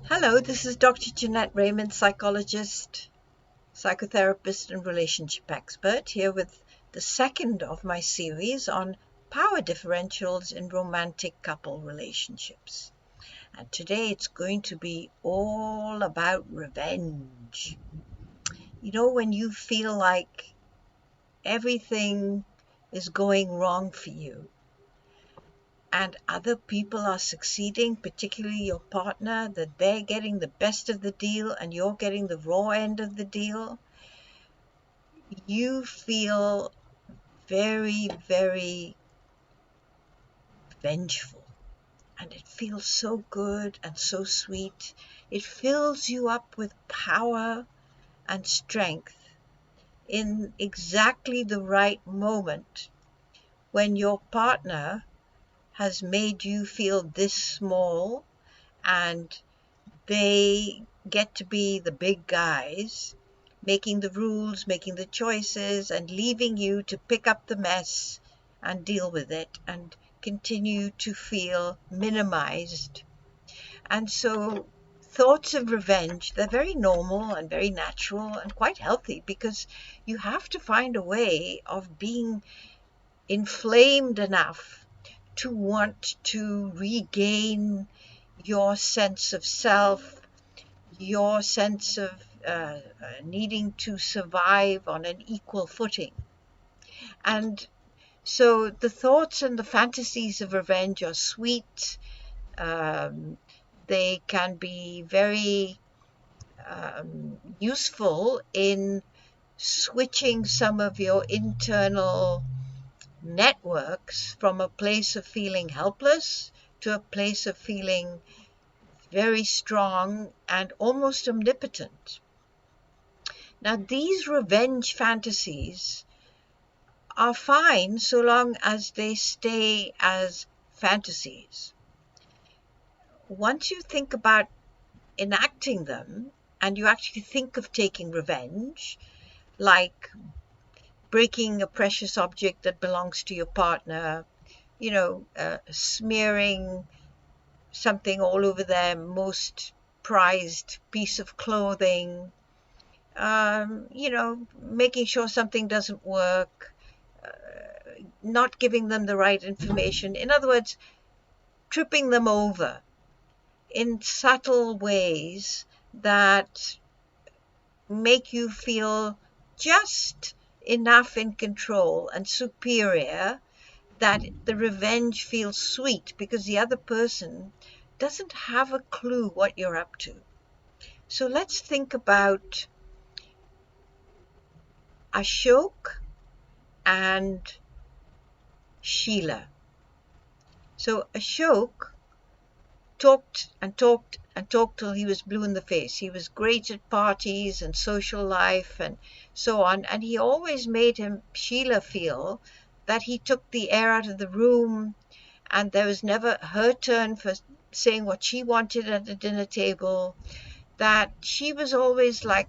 Hello, this is Dr. Jeanette Raymond, psychologist, psychotherapist, and relationship expert, here with the second of my series on power differentials in romantic couple relationships. And today it's going to be all about revenge. You know, when you feel like everything is going wrong for you, and other people are succeeding, particularly your partner, that they're getting the best of the deal and you're getting the raw end of the deal, you feel very, very vengeful. And it feels so good and so sweet. It fills you up with power and strength in exactly the right moment when your partner has made you feel this small and they get to be the big guys, making the rules, making the choices, and leaving you to pick up the mess and deal with it and continue to feel minimized. And so thoughts of revenge, they're very normal and very natural and quite healthy, because you have to find a way of being inflamed enough to want to regain your sense of self, your sense of needing to survive on an equal footing. And so the thoughts and the fantasies of revenge are sweet. Um, they can be very useful in switching some of your internal networks from a place of feeling helpless to a place of feeling very strong and almost omnipotent. Now, these revenge fantasies are fine so long as they stay as fantasies. Once you think about enacting them and you actually think of taking revenge, like breaking a precious object that belongs to your partner, smearing something all over their most prized piece of clothing, making sure something doesn't work, not giving them the right information. In other words, tripping them over in subtle ways that make you feel just enough in control and superior that the revenge feels sweet, because the other person doesn't have a clue what you're up to. So let's think about Ashok and Sheila. So Ashok talked and talked and talked till he was blue in the face. He was great at parties and social life and so on, and he always made Sheila feel that he took the air out of the room, and there was never her turn for saying what she wanted at the dinner table, that she was always like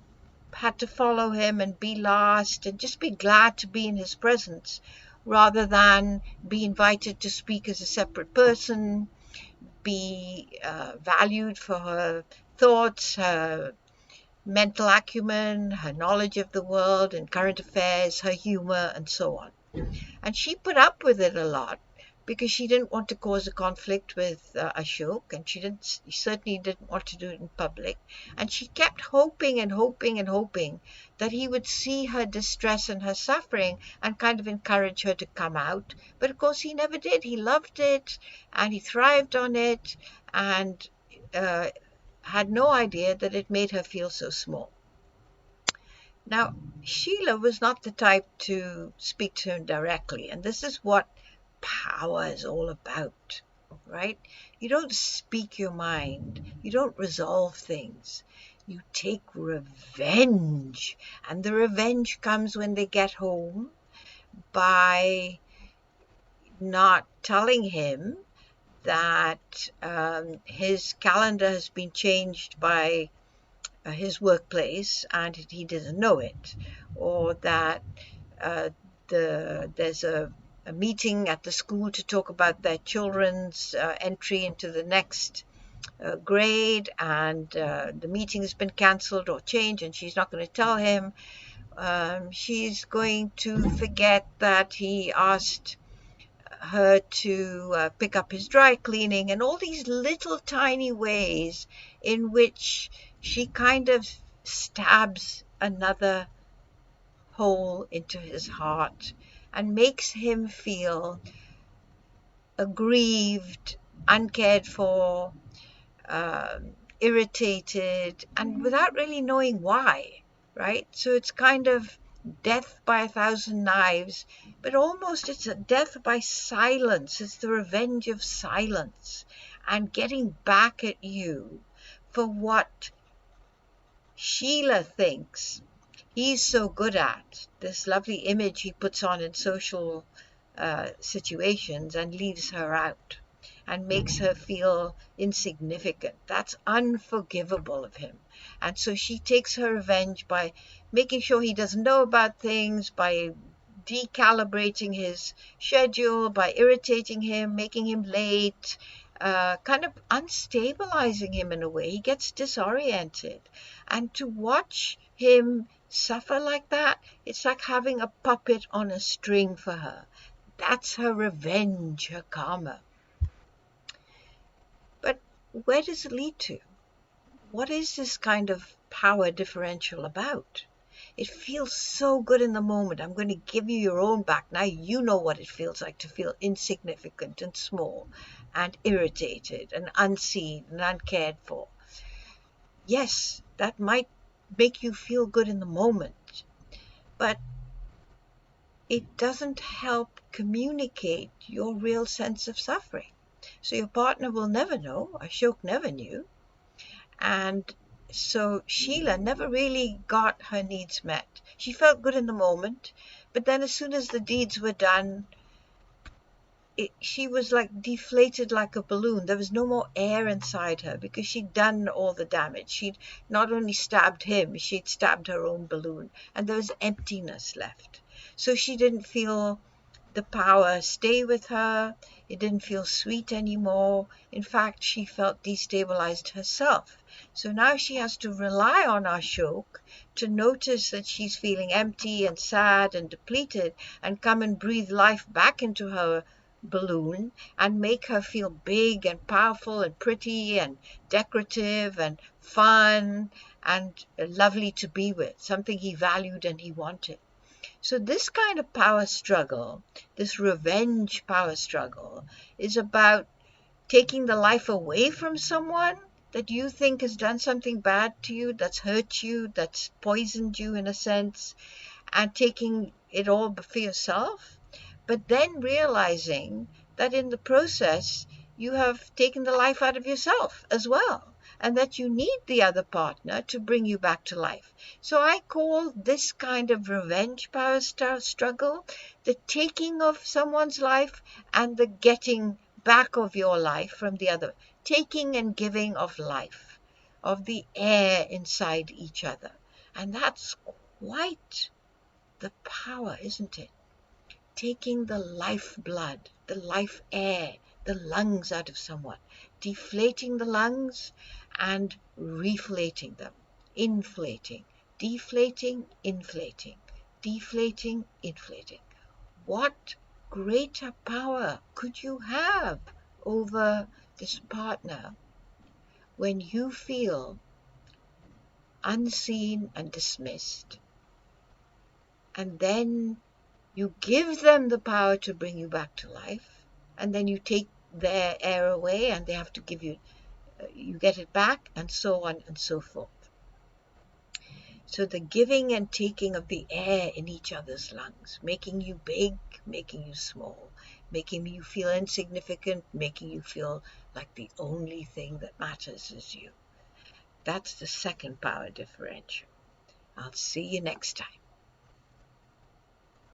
had to follow him and be last and just be glad to be in his presence rather than be invited to speak as a separate person, be valued for her thoughts, her mental acumen, her knowledge of the world and current affairs, her humor, and so on. And she put up with it a lot because she didn't want to cause a conflict with Ashok, and she certainly didn't want to do it in public. And she kept hoping and hoping and hoping that he would see her distress and her suffering and kind of encourage her to come out. But of course, he never did. He loved it and he thrived on it, and had no idea that it made her feel so small. Now, Sheila was not the type to speak to him directly, and this is what power is all about, right? You don't speak your mind, you don't resolve things. You take revenge, and the revenge comes when they get home by not telling him that his calendar has been changed by his workplace and he doesn't know it, or that there's a meeting at the school to talk about their children's entry into the next grade, and the meeting has been cancelled or changed, and she's not going to tell him. She's going to forget that he asked her to pick up his dry cleaning, and all these little tiny ways in which she kind of stabs another hole into his heart and makes him feel aggrieved, uncared for, irritated, and without really knowing why, right? So it's kind of death by a thousand knives, but almost it's a death by silence. It's the revenge of silence and getting back at you for what Sheila thinks he's so good at. This lovely image he puts on in social situations and leaves her out and makes her feel insignificant. That's unforgivable of him. And so she takes her revenge by making sure he doesn't know about things, by decalibrating his schedule, by irritating him, making him late, kind of unstabilizing him in a way. He gets disoriented. And to watch him suffer like that, it's like having a puppet on a string for her. That's her revenge, her karma. But where does it lead to? What is this kind of power differential about? It feels so good in the moment. I'm going to give you your own back. Now you know what it feels like to feel insignificant and small and irritated and unseen and uncared for. Yes, that might make you feel good in the moment, but it doesn't help communicate your real sense of suffering. So your partner will never know. Ashok never knew. And so Sheila never really got her needs met. She felt good in the moment, but then as soon as the deeds were done, she was like deflated like a balloon. There was no more air inside her because she'd done all the damage. She'd not only stabbed him, she'd stabbed her own balloon, and there was emptiness left. So she didn't feel the power stay with her. It didn't feel sweet anymore. In fact, she felt destabilized herself. So now she has to rely on Ashok to notice that she's feeling empty and sad and depleted and come and breathe life back into her balloon and make her feel big and powerful and pretty and decorative and fun and lovely to be with, something he valued and he wanted. So this kind of power struggle, this revenge power struggle, is about taking the life away from someone that you think has done something bad to you, that's hurt you, that's poisoned you in a sense, and taking it all for yourself, but then realizing that in the process you have taken the life out of yourself as well, and that you need the other partner to bring you back to life. So I call this kind of revenge power struggle the taking of someone's life and the getting back of your life from the other. Taking and giving of life, of the air inside each other. And that's quite the power, isn't it? Taking the life blood, the life air, the lungs out of someone, deflating the lungs and reflating them, inflating, deflating, inflating, deflating, inflating. What greater power could you have over this partner when you feel unseen and dismissed, and then you give them the power to bring you back to life, and then you take their air away and they have to give you, you get it back, and so on and so forth. So the giving and taking of the air in each other's lungs, making you big, making you small, making you feel insignificant, making you feel like the only thing that matters is you. That's the second power differential. I'll see you next time.